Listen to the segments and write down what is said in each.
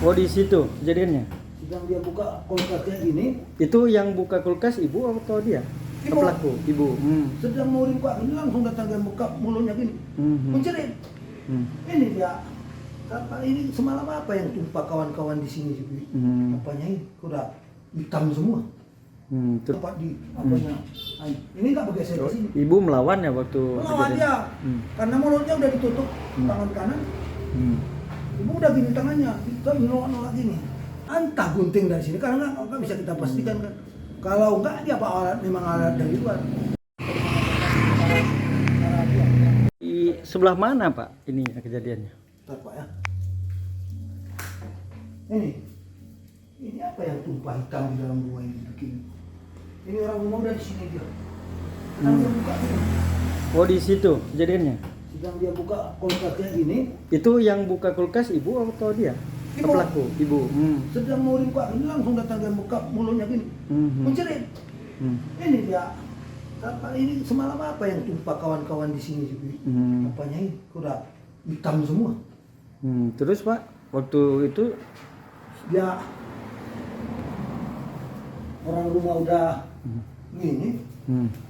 Oh, di situ kejadiannya. Sedang dia buka kulkasnya gini. Itu yang buka kulkas ibu atau dia? Ibu. Pelaku, ibu. Sedang mau buka ini langsung datang dan buka mulutnya gini. Menjerit. Ini dia. Kata ini semalam apa yang tumpah kawan-kawan di sini? Apanya ini? Udah hitam semua. Tempat di apanya? Ini nggak bergeser ke sini. Ibu melawan ya waktu Melawan kejadian? dia. Karena mulutnya udah ditutup tangan kanan. Ibu udah gini tangannya, kita nolak gini. Entah gunting dari sini karena nggak bisa kita pastikan kan. Kalau enggak dia apa alat, memang alat dari luar. Di sebelah mana Pak ini kejadiannya? Bentar, Pak ya. Ini apa yang tumpah hitam di dalam rumah ini begini? Ini orang rumah udah di sini dia. Dia buka ini. Oh, di situ kejadiannya. Sedang dia buka kulkasnya gini. Itu yang buka kulkas ibu atau dia? Ibu. Pelaku, ibu. Sedang mau buka ini langsung datang dan buka mulutnya gini. Menjerit. Ini dia. Kata ini semalam apa yang tumpah kawan-kawan di sini juga? Apanya ini? Udah hitam semua. Terus Pak, waktu itu Dia orang rumah udah gini.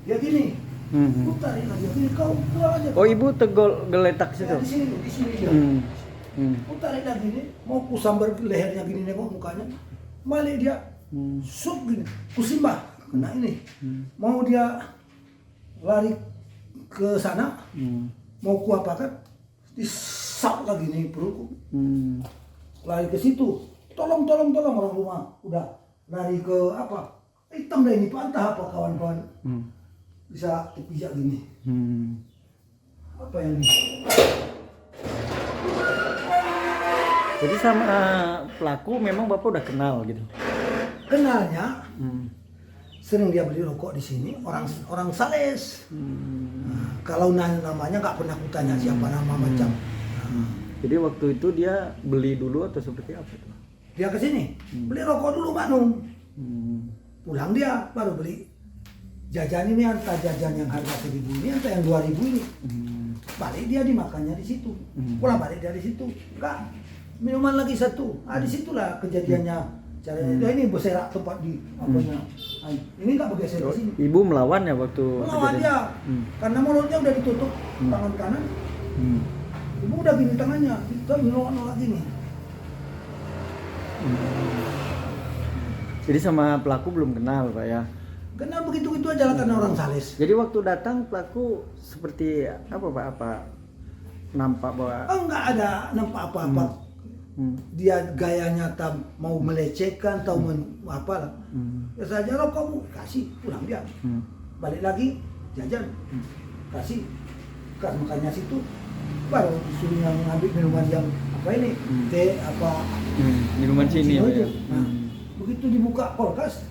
Dia gini. Putarin aja gini, kau pulang aja. Oh, ibu tegol geletak situ. Ya, di sini dia. Putarin lagi nih, mau ku sambar lehernya gini nengok mukanya. Balik dia. Sup gini, kusimbah kena ini. Mau dia lari ke sana, mau ku apakan, disap lagi nih perutku. Lari ke situ, tolong orang rumah, udah lari ke apa? Hitam dah ini pantah apa kawan-kawan, bisa dipijak gini. Apa yang ini? Jadi sama pelaku memang Bapak udah kenal gitu. Kenalnya, sering dia beli rokok di sini, orang Sales. Kalau nanya namanya nggak pernah kutanya siapa nama macam. Jadi waktu itu dia beli dulu atau seperti apa itu? Dia ke sini, beli rokok dulu Pak Nung. Pulang dia baru beli jajan ini, entah jajan yang harga 1.000 ini, entah yang 2.000 ini. Balik dia dimakannya di situ. Pulang balik dari situ. Enggak, minuman lagi satu. Disitulah kejadiannya. Caranya ini berserak tempat di apanya. Ini nggak bergeser ke sini. Ibu melawan ya waktu Melawan kejadian? dia. Karena mulutnya udah ditutup tangan kanan. Ibu udah gini tangannya, kita nolak gini. Jadi sama pelaku belum kenal Pak ya? Kenal begitu-gitu aja lah karena orang Sales. Jadi waktu datang pelaku seperti apa Pak? Apa nampak bahwa Enggak ada nampak apa-apa. Dia gayanya mau melecehkan atau apa lah. Ya saja rokokmu kasih, pulang dia. Balik lagi jajan, kasih. Kan makanya situ baru disuruh yang ngambil minuman yang apa ini, teh apa minuman sini Pak ya? Begitu dibuka kulkas,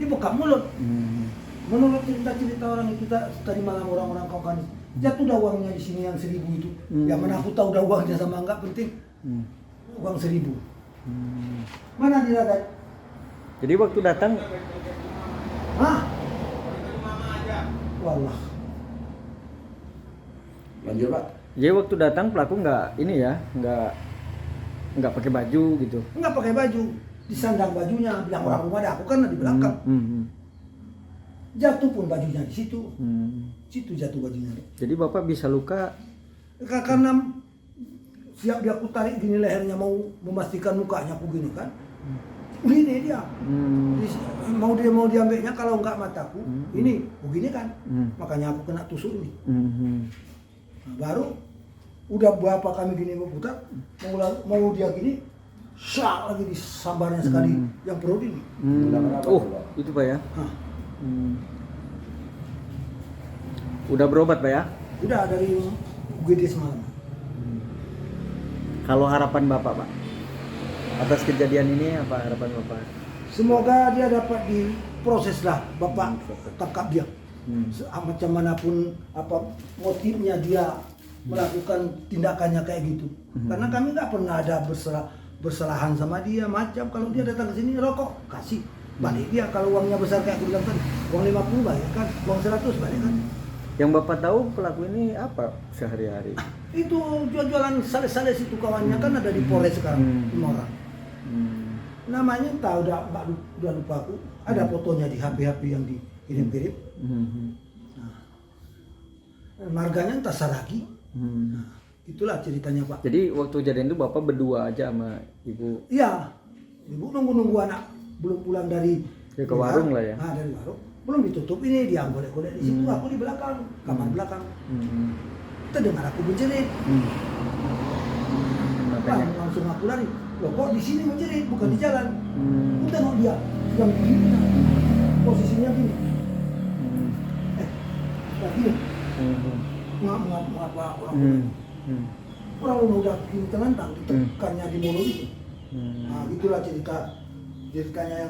dibuka mulut. Menurut cerita-cerita orang itu tadi malam orang-orang kawan jatuh dah uangnya di sini yang 1.000 itu. Yang mana aku tahu dah uangnya sama enggak penting. Uang 1.000. Mana dia Dad? Jadi waktu datang Wallah. Lanjut Pak. jadi waktu datang pelaku nggak ini ya, nggak pakai baju gitu. Enggak pakai baju, disandang bajunya, bilang orang rumah dah, aku kan di belakang. Jatuh pun bajunya di situ. Situ jatuh bajunya. Jadi Bapak bisa luka Karena siap dia aku tarik gini lehernya mau memastikan mukanya aku gini kan. Ini dia. Mau diambilnya kalau enggak mataku. Ini begini kan. Makanya aku kena tusuk ini. Nah, baru udah berapa kami gini berputar mau dia gini sak lagi di sambarnya sekali yang perut ini. Itu Pak ya? Udah berobat Pak ya? Udah dari UGD semalam. Kalau harapan Bapak Pak atas kejadian ini apa harapan Bapak? Semoga dia dapat diproses lah, Bapak tangkap dia. Macam manapun apa motifnya dia melakukan tindakannya kayak gitu. Karena kami nggak pernah ada bersalahan sama dia. Macam kalau dia datang ke sini rokok kasih, balik dia. Kalau uangnya besar kayak aku bilang tadi, uang 50 balik kan, uang 100 balik kan. Yang Bapak tahu pelaku ini apa sehari-hari? Itu jual-jualan sales-sales itu kawannya kan ada di Polres sekarang, 5 orang. Namanya tahu udah lupa aku. Ada fotonya di HP yang dikirim-kirim. Nah, marganya entah Saragi. Nah, itulah ceritanya Pak. Jadi waktu kejadian itu Bapak berdua aja sama Ibu? Iya, Ibu nunggu anak belum pulang dari ke warung lah ya? Nah, dari warung. Belum ditutup ini, dia golek-golek di situ, aku di belakang, kamar belakang. Terdengar aku menjerit. Langsung aku lari. Loh kok di sini menjerit, bukan di jalan. Aku tengok dia yang begini, posisinya gini. Gini. Mengapa orang udah gini telentang, ditekannya di mulut itu. Nah, itulah ceritanya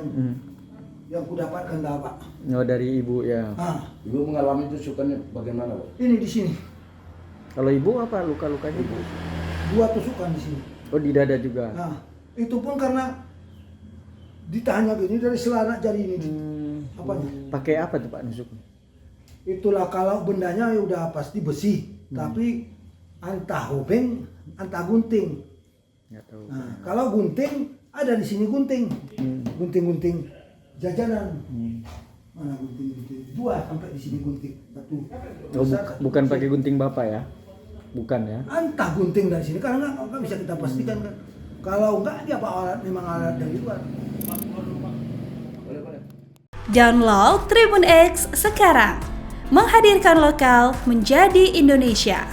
yang ku dapatkan dah Pak. Oh, dari Ibu ya. Ibu mengalami tusukannya bagaimana Pak? Ini di sini. Kalau Ibu apa luka-lukanya Ibu? 2 tusukan di sini. Oh, di dada juga. Nah, itu pun karena ditahannya gini dari selana jari ini. Apanya? Pakai apa tuh Pak nusuknya? Itulah kalau bendanya ya udah pasti besi, tapi antah hobeng, antah gunting. Nggak tahu. Nah, kalau gunting ada di sini gunting, gunting jajanan. Mana gunting? 2 sampai di sini gunting. 1. Oh, bukan pakai gunting Bapak ya? Bukan ya? Entah gunting dari sini karena nggak bisa kita pastikan kan. Kalau enggak dia apa memang alat dari luar. Download Tribun X sekarang, menghadirkan lokal menjadi Indonesia.